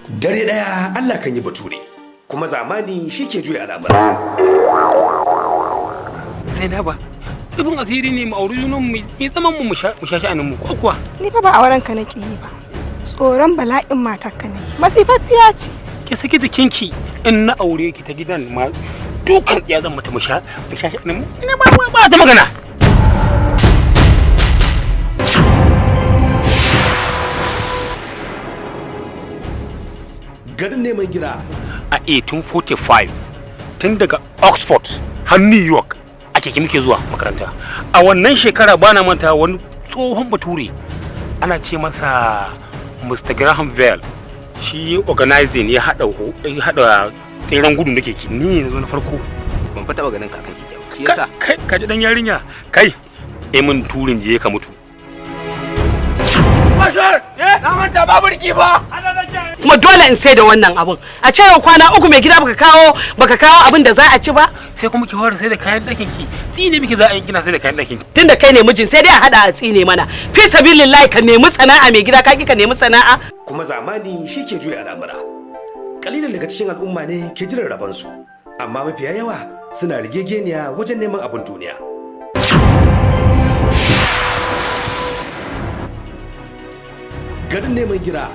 Dare ɗaya Allah kan yi bature, kuma zamani shi ke juya al'amura. Zainaba, ibin asiri ne mu auri junan mu zaman mu sha sha'anin mu ko kuwa? Ni fa ba auren ka nake yi ba. Tsoron bala'in matar ka ne. Masifaffiya ce. Ki saki jikinki in na aure ki ta gidan ma dukan ya zan mata mu sha sha'anin mu. Ina ba ta magana. Garin neman gida a 1845 tun daga Oxford har New York ake muke zuwa makaranta. A wannan shekara bana manta wani tsohon bature ana ce masa Mr. Graham Bell, shi organizing ya hada tseren gudu da keke. Ni ne zo na farko ban fata ba ganin kakan keke ba. Shi yasa ka ji dan yarinya kai mun turin je ka mutu. Bashar! Na manta ba burki ba. Kuma dole in sai da wannan abun. A ce yau kwana uku mai gida baka kawo abin da za a ci ba? Sai kuma ki fara sai da kayan dakin ki. Tsine miki za a yi kina sai da kayan dakin ki. Tunda kai ne mijin sai dai a hada a tsine mana. Fi sabilillahi ka nemi sana'a mai gida ka nemi sana'a. Kuma zamani shi ke juya al'amura. Kalilan daga cikin al'umma ne ke jiran rabansu, amma mafiya yawa suna rigegeniya wajen neman abin duniya. Garin neman gida.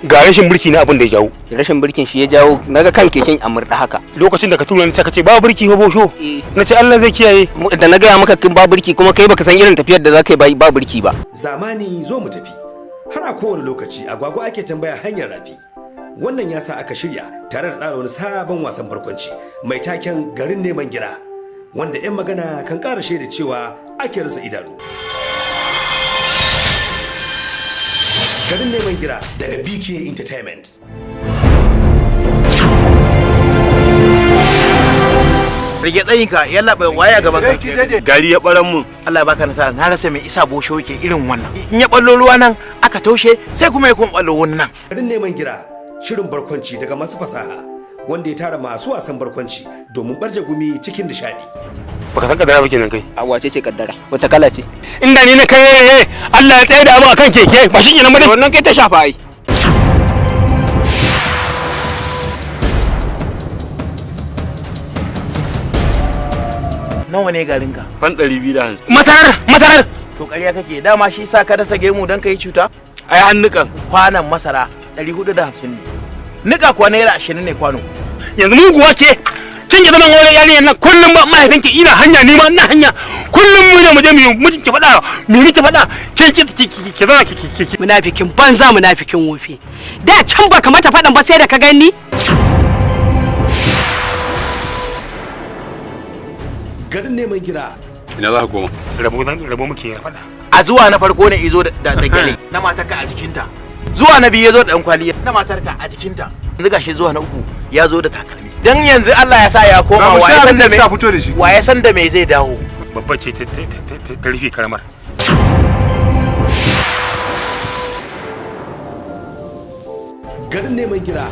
Ga rashin birki na abin da ya jawo. Rashin birkin shi ya jawo naga kan keken a murda haka. Lokacin da ka tura ni ka ce ba birki ba bosho. Na ce Allah zai kiyaye. Da na gaya maka kin ba birki kuma kai baka san irin tafiyar da za ka yi ba birki ba. Zamani zo mu tafi. Har a kowane lokaci agwagwa ake tambaya hanyar rafi. Wannan ya sa aka shirya tare da tsara wani sabon wasan barkwanci mai taken garin neman gida, wanda 'yan magana kan ƙara shaida cewa ake rasa idanu. Garin neman gida daga BK Entertainment. Rage tsayinka yalla bai waya gaban ka. Gari ya baran mun. Allah ya baka nasara. Na rasa mai isa bosho yake irin wannan. In ya ballo ruwa nan aka taushe sai kuma ya kun ballo wani nan. Garin neman gida shirin barkwanci daga masu fasaha wanda ya tara masu wasan barkwanci domin barje gumi cikin nishadi. Baka san kaddara ba kenan kai. A wace ce kaddara? Wata kala ce? Inda ni na kai Allah ya tsaye da abu akan keke ba shi kenan ba. Wannan kai ta shafa ai. Nawa ne garinka? Fan 250. Masarar. To ƙarya kake dama shi sa ka dasa gemu dan kai cuta? Ai hannukan kwanan masara 450 ne. Nika kuwa naira 20 ne kwano. Yanzu muguwa ke kin yi zaman wani yarinyar nan kullum ba mahaifinki ina hanya ni ma ina hanya kullum mu ne mu je mu mijin ki faɗa mu miki faɗa ki zama ki munafikin banza munafikin wofi. Da can baka mata faɗan ba sai da ka gani. Garin neman gida. Ina za ka goma? Rabo muke ya faɗa. A zuwa na farko ne izo da gele na matarka a jikinta. Zuwa na biyu ya zo da ɗan kwaliya na matarka a jikinta. Yanzu gashi zuwa na uku ya zo da takalmi. Dan yanzu Allah ya sa ya koma wa ya san da me zai dawo. Babba ce ta rufe karamar. Garin neman gida.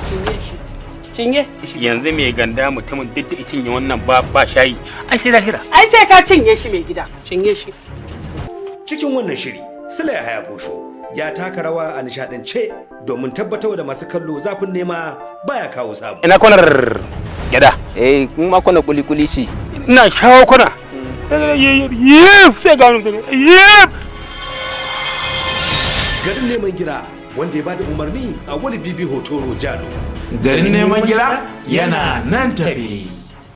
Cinye. Yanzu mai ganda mutumin duk da cinye wannan ba shayi. Ai sai lahira. Ai sai ka cinye shi mai gida. Cinye shi. Cikin wannan shiri, Sule Haya Bosho ya taka rawa a nishadance domin tabbatar da masu kallo zafin nema baya kawo samu. Ina kwanar gyada. Kun ma kwana kuli shi. Ina shawo kwana. Sai gano sai. Garin neman gida wanda ya bada umarni a wani bibi hotoro jalo. Garin neman gida yana nan tafe.